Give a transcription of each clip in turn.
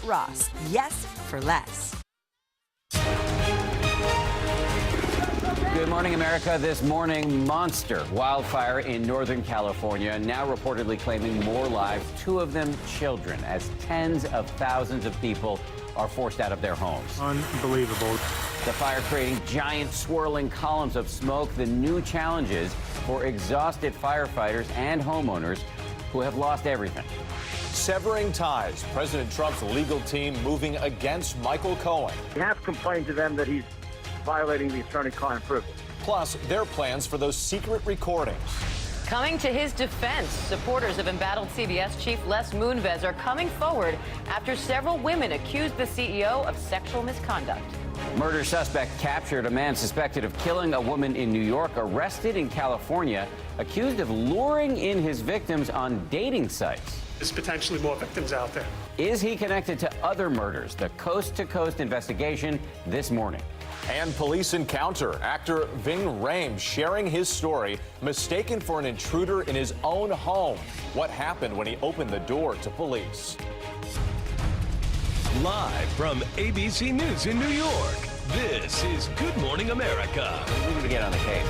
at Ross. Yes for less. Good morning, America. This morning, monster wildfire in Northern California, now reportedly claiming more lives, 2 of them children, as tens of thousands of people are forced out of their homes. Unbelievable. The fire creating giant swirling columns of smoke. The new challenges for exhausted firefighters and homeowners who have lost everything. Severing ties. President Trump's legal team moving against Michael Cohen. We have complained to them that he's violating the attorney-client privilege. Plus, their plans for those secret recordings. Coming to his defense, supporters of embattled CBS chief Les Moonves are coming forward after several women accused the CEO of sexual misconduct. Murder suspect captured. A man suspected of killing a woman in New York, arrested in California, accused of luring in his victims on dating sites. There's potentially more victims out there. Is he connected to other murders? The coast-to-coast investigation this morning. And police encounter. Actor Ving Rhames sharing his story, mistaken for an intruder in his own home. What happened when he opened the door to police? Live from ABC News in New York, this is Good Morning America. We need to get on the case.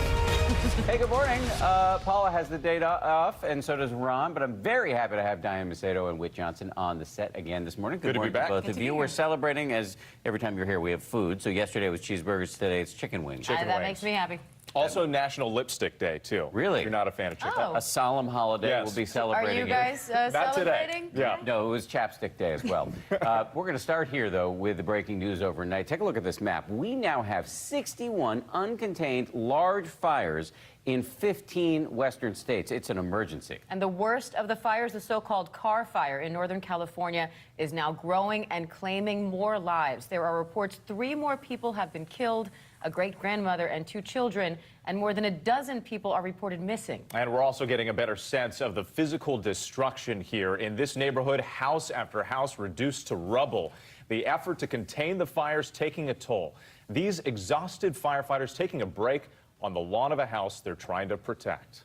Hey, good morning. Paula has the day off, and so does Ron, but I'm very happy to have Diane Macedo and Whit Johnson on the set again this morning. Good to be back. Both of you. We're celebrating, as every time you're here, we have food. So yesterday was cheeseburgers, today it's chicken wings. That makes me happy. Also National Lipstick Day, too. Really? If you're not a fan of chicken. Oh. A solemn holiday. Yes. We'll be Are celebrating you guys Not celebrating? today. Yeah. No, it was Chapstick Day as well. We're going to start here, though, with the breaking news overnight. Take a look at this map. We now have 61 uncontained large fires in 15 western states. It's an emergency. And the worst of the fires, the so-called car fire in Northern California, is now growing and claiming more lives. There are reports 3 more people have been killed, a great-grandmother and 2 children, and more than a dozen people are reported missing. And we're also getting a better sense of the physical destruction here. In this neighborhood, house after house reduced to rubble. The effort to contain the fires taking a toll. These exhausted firefighters taking a break on the lawn of a house they're trying to protect.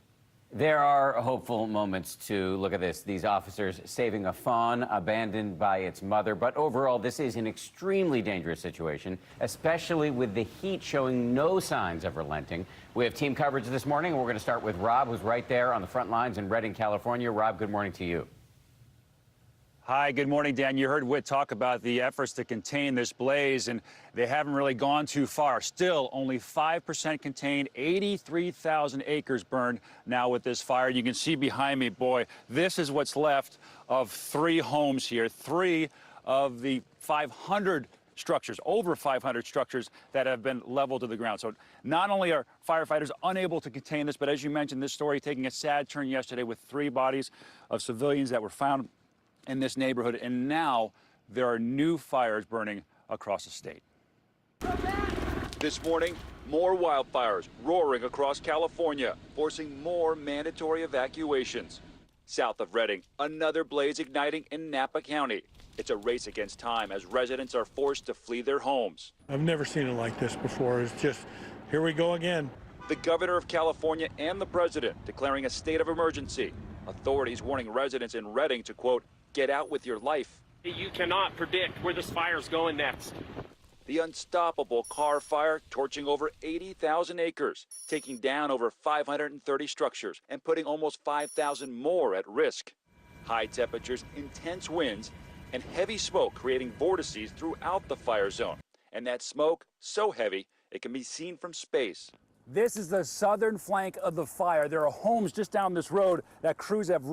There are hopeful moments to look at this. These officers saving a fawn abandoned by its mother. But overall, this is an extremely dangerous situation, especially with the heat showing no signs of relenting. We have team coverage this morning, and we're going to start with Rob, who's right there on the front lines in Redding, California. Rob, good morning to you. Hi, good morning, Dan. You heard Whit talk about the efforts to contain this blaze, and they haven't really gone too far. Still, only 5% contained, 83,000 acres burned now with this fire. You can see behind me, boy, this is what's left of 3 homes here, 3 of the 500 structures, over 500 structures that have been leveled to the ground. So not only are firefighters unable to contain this, but as you mentioned, this story taking a sad turn yesterday with 3 bodies of civilians that were found in this neighborhood, and now there are new fires burning across the state. This morning, more wildfires roaring across California, forcing more mandatory evacuations. South of Redding, another blaze igniting in Napa County. It's a race against time as residents are forced to flee their homes. I've never seen it like this before. It's just, here we go again. The governor of California and the president declaring a state of emergency. Authorities warning residents in Redding to, quote, get out with your life. You cannot predict where this fire's going next. The unstoppable car fire torching over 80,000 acres, taking down over 530 structures and putting almost 5,000 more at risk. High temperatures, intense winds, and heavy smoke creating vortices throughout the fire zone. And that smoke so heavy it can be seen from space. This is the southern flank of the fire. There are homes just down this road that crews have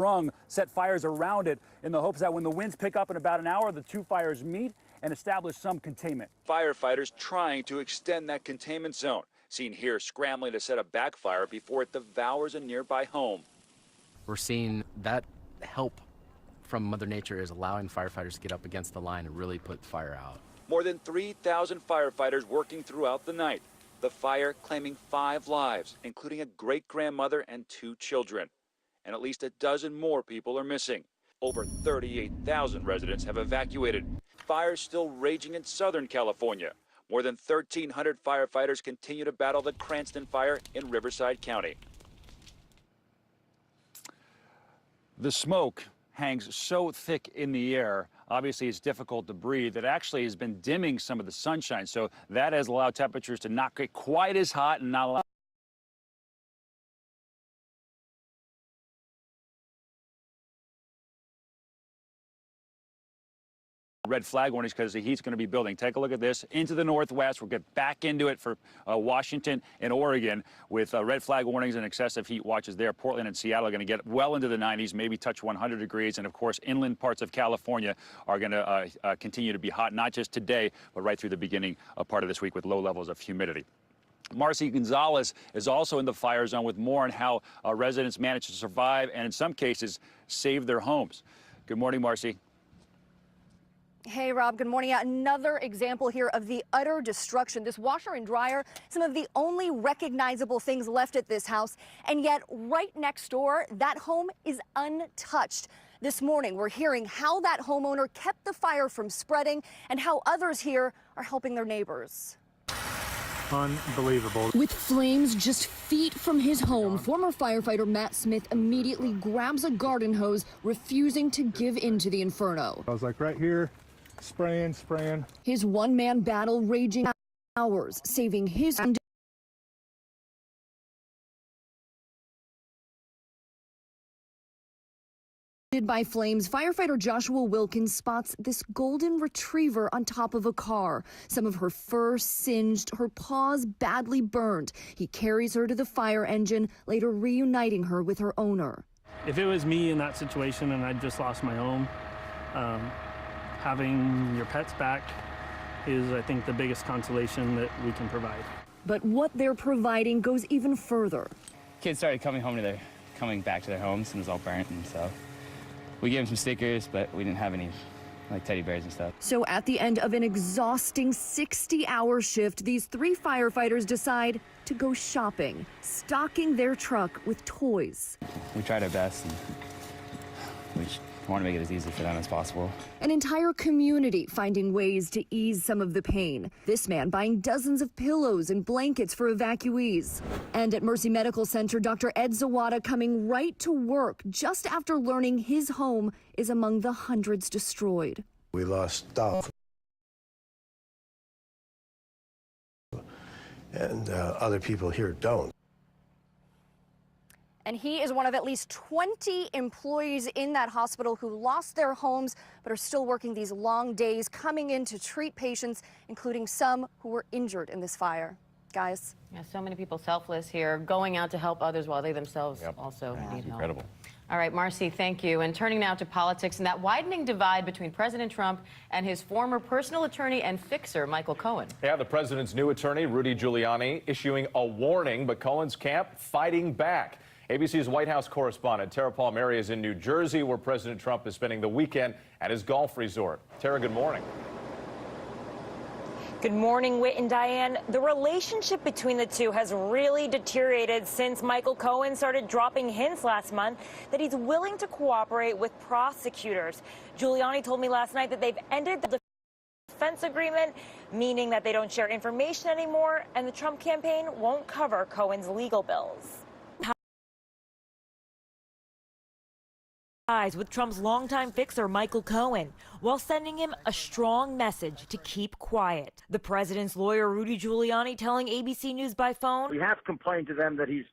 set fires around it in the hopes that when the winds pick up in about an hour, the 2 fires meet and establish some containment. Firefighters trying to extend that containment zone, seen here scrambling to set a backfire before it devours a nearby home. We're seeing that help from Mother Nature is allowing firefighters to get up against the line and really put the fire out. More than 3,000 firefighters working throughout the night. The fire claiming 5 lives, including a great-grandmother and 2 children. And at least a dozen more people are missing. Over 38,000 residents have evacuated. Fires still raging in Southern California. More than 1,300 firefighters continue to battle the Cranston fire in Riverside County. The smoke hangs so thick in the air. Obviously, it's difficult to breathe. It actually has been dimming some of the sunshine, so that has allowed temperatures to not get quite as hot and not allow red flag warnings because the heat's going to be building. Take a look at this. Into the northwest. We'll get back into it for Washington and Oregon with red flag warnings and excessive heat watches there. Portland and Seattle are going to get well into the 90s, maybe touch 100 degrees. And, of course, inland parts of California are going to continue to be hot, not just today, but right through the beginning of part of this week with low levels of humidity. Marcy Gonzalez is also in the fire zone with more on how residents managed to survive and, in some cases, save their homes. Good morning, Marcy. Hey, Rob, good morning. Another example here of the utter destruction. This washer and dryer, some of the only recognizable things left at this house. And yet right next door, that home is untouched. This morning, we're hearing how that homeowner kept the fire from spreading and how others here are helping their neighbors. Unbelievable. With flames just feet from his home, former firefighter Matt Smith immediately grabs a garden hose, refusing to give in to the inferno. I was like right here, spraying. His one-man battle raging hours, saving his by flames. Firefighter Joshua Wilkins spots this golden retriever on top of a car. Some of her fur singed, her paws badly burned. He carries her to the fire engine, later reuniting her with her owner. If it was me in that situation and I'd just lost my home, having your pets back is, I think, the biggest consolation that we can provide. But what they're providing goes even further. Kids started coming back to their homes and it was all burnt, and so we gave them some stickers, but we didn't have any like teddy bears and stuff. So at the end of an exhausting 60-hour shift, these three firefighters decide to go shopping, stocking their truck with toys. We tried our best, and we want to make it as easy for them as possible. An entire community finding ways to ease some of the pain. This man buying dozens of pillows and blankets for evacuees. And at Mercy Medical Center, Dr. Ed Zawada coming right to work just after learning his home is among the hundreds destroyed. We lost stuff, and other people here don't. And he is one of at least 20 employees in that hospital who lost their homes but are still working these long days, coming in to treat patients, including some who were injured in this fire. Guys. Yeah, so many people selfless here, going out to help others while they themselves also need help. Incredible. All right, Marcy, thank you. And turning now to politics and that widening divide between President Trump and his former personal attorney and fixer, Michael Cohen. Yeah, the president's new attorney, Rudy Giuliani, issuing a warning, but Cohen's camp fighting back. ABC's White House correspondent Tara Palmieri is in New Jersey, where President Trump is spending the weekend at his golf resort. Tara, good morning. Good morning, Whit and Diane. The relationship between the two has really deteriorated since Michael Cohen started dropping hints last month that he's willing to cooperate with prosecutors. Giuliani told me last night that they've ended the defense agreement, meaning that they don't share information anymore, and the Trump campaign won't cover Cohen's legal bills. With Trump's longtime fixer Michael Cohen, while sending him a strong message to keep quiet. The president's lawyer Rudy Giuliani telling ABC News by phone, "We have complained to them that he's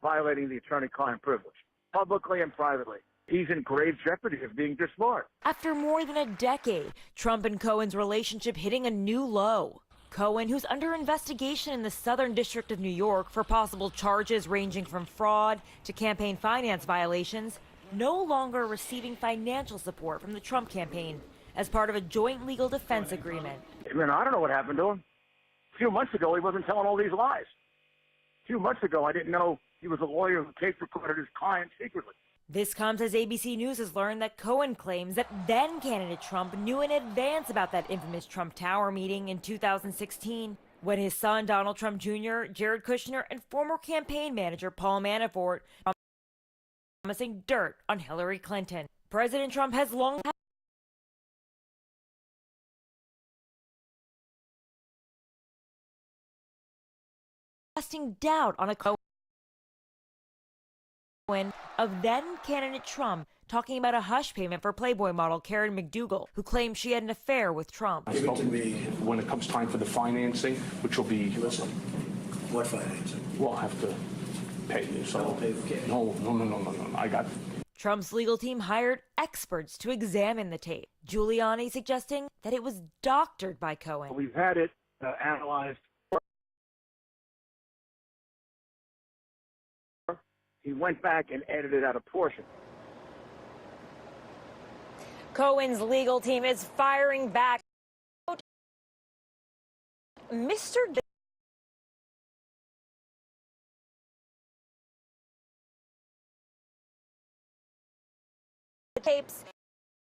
violating the attorney-client privilege, publicly and privately. He's in grave jeopardy of being disbarred." After more than a decade, Trump and Cohen's relationship hitting a new low. Cohen, who's under investigation in the Southern District of New York for possible charges ranging from fraud to campaign finance violations, no longer receiving financial support from the Trump campaign as part of a joint legal defense agreement. I mean, I don't know what happened to him. A few months ago, he wasn't telling all these lies. A few months ago, I didn't know he was a lawyer who tape recorded his client secretly. This comes as ABC News has learned that Cohen claims that then-candidate Trump knew in advance about that infamous Trump Tower meeting in 2016, when his son Donald Trump Jr., Jared Kushner, and former campaign manager Paul Manafort promising dirt on Hillary Clinton. President Trump has long casting doubt on a Cohen of then-candidate Trump talking about a hush payment for Playboy model Karen McDougal, who claimed she had an affair with Trump. Give it to me when it comes time for the financing, which will be... Listen, what financing? We'll have to pay you. So I'll pay the cash. No, I got... Trump's legal team hired experts to examine the tape. Giuliani suggesting that it was doctored by Cohen. We've had it analyzed. He went back and edited out a portion. Cohen's legal team is firing back. Mr. Tapes